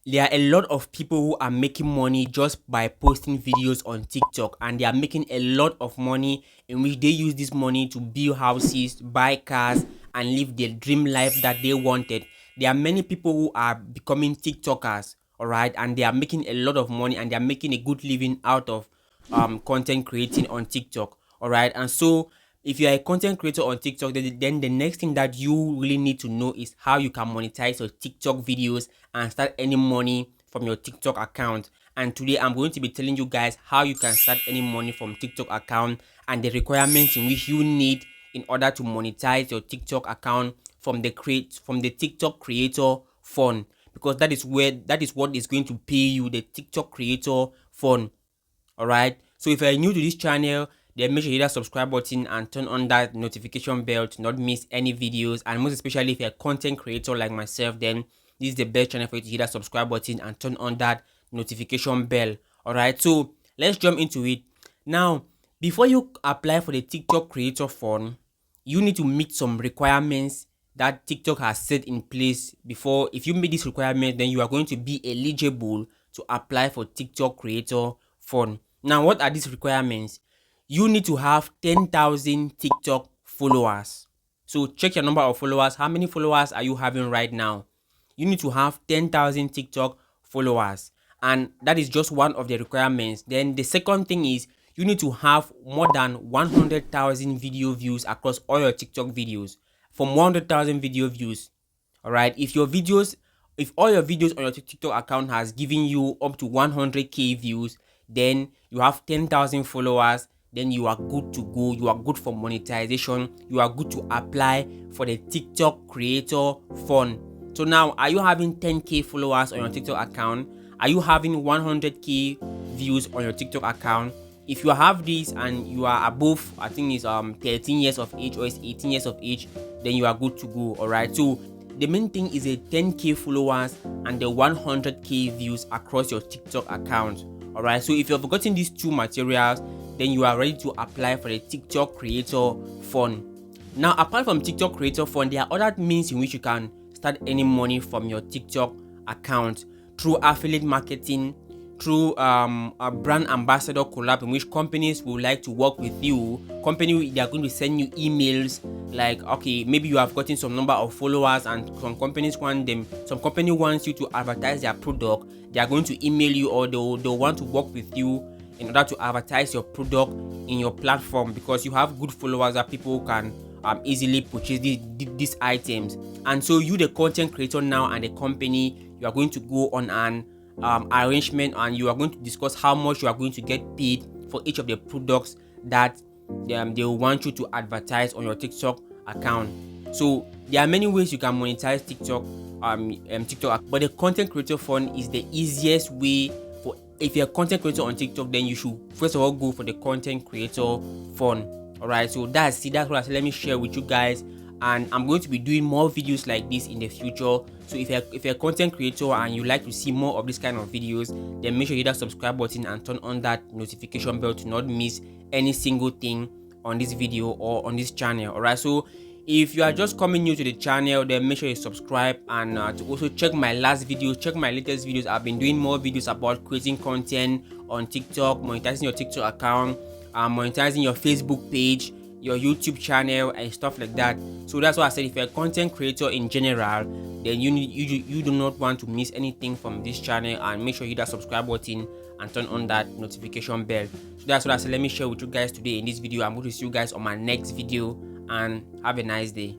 there are a lot of people who are making money just by posting videos on TikTok, and they are making a lot of money in which they use this money to build houses, buy cars, and live their dream life that they wanted. There are many people who are becoming TikTokers, all right, and they are making a lot of money, and they are making a good living out of content creating on TikTok, all right. And so if you are a content creator on TikTok, then the next thing that you really need to know is how you can monetize your TikTok videos and start earning money from your TikTok account. And today I'm going to be telling you guys how you can start earning money from TikTok account and the requirements in which you need in order to monetize your TikTok account from the TikTok creator fund, because that is what is going to pay you, the TikTok creator fund. All right, so if you're new to this channel, then make sure you hit that subscribe button and turn on that notification bell to not miss any videos. And most especially if you're a content creator like myself, then this is the best channel for you to hit that subscribe button and turn on that notification bell. All right, so let's jump into it now. Before you apply for the TikTok creator fund, you need to meet some requirements that TikTok has set in place. Before, if you meet this requirement, then you are going to be eligible to apply for TikTok creator fund. Now, what are these requirements? You need to have 10,000 TikTok followers. So check your number of followers. How many followers are you having right now? You need to have 10,000 TikTok followers, and that is just one of the requirements. Then the second thing is you need to have more than 100,000 video views across all your TikTok videos. From 100,000 video views, all right. If all your videos on your TikTok account has given you up to 100k views, then you have 10,000 followers, then you are good to go. You are good for monetization. You are good to apply for the TikTok creator fund. So now, are you having 10k followers on your TikTok account? Are you having 100k views on your TikTok account? If you have this and you are above, I think it's 13 years of age or it's 18 years of age, then you are good to go. All right, so the main thing is a 10k followers and the 100k views across your TikTok account. All right, so if you've forgotten these two materials, then you are ready to apply for the TikTok creator fund. Now, apart from TikTok creator fund, there are other means in which you can start earning money from your TikTok account through affiliate marketing, through a brand ambassador collab, in which companies would like to work with you. They are going to send you emails like, okay, maybe you have gotten some number of followers and some company wants you to advertise their product. They are going to email you, or they'll want to work with you in order to advertise your product in your platform, because you have good followers that people can easily purchase these items. And so you, the content creator now, and the company, you are going to go on an arrangement, and you are going to discuss how much you are going to get paid for each of the products that they will want you to advertise on your TikTok account. So there are many ways you can monetize TikTok, but the content creator fund is the easiest way. For if you're a content creator on TikTok, then you should first of all go for the content creator fund. All right, so that's what I said. Let me share with you guys, and I'm going to be doing more videos like this in the future. So if you're a content creator and you like to see more of this kind of videos, then make sure you hit that subscribe button and turn on that notification bell to not miss any single thing on this video or on this channel. All right, so if you are just coming new to the channel, then make sure you subscribe, and to also check my latest videos. I've been doing more videos about creating content on TikTok, monetizing your TikTok account, monetizing your Facebook page, your YouTube channel, and stuff like that. So that's why I said, if you're a content creator in general, then you do not want to miss anything from this channel, and make sure you hit that subscribe button and turn on that notification bell. So that's what I said. Let me share with you guys today in this video. I'm going to see you guys on my next video, and have a nice day.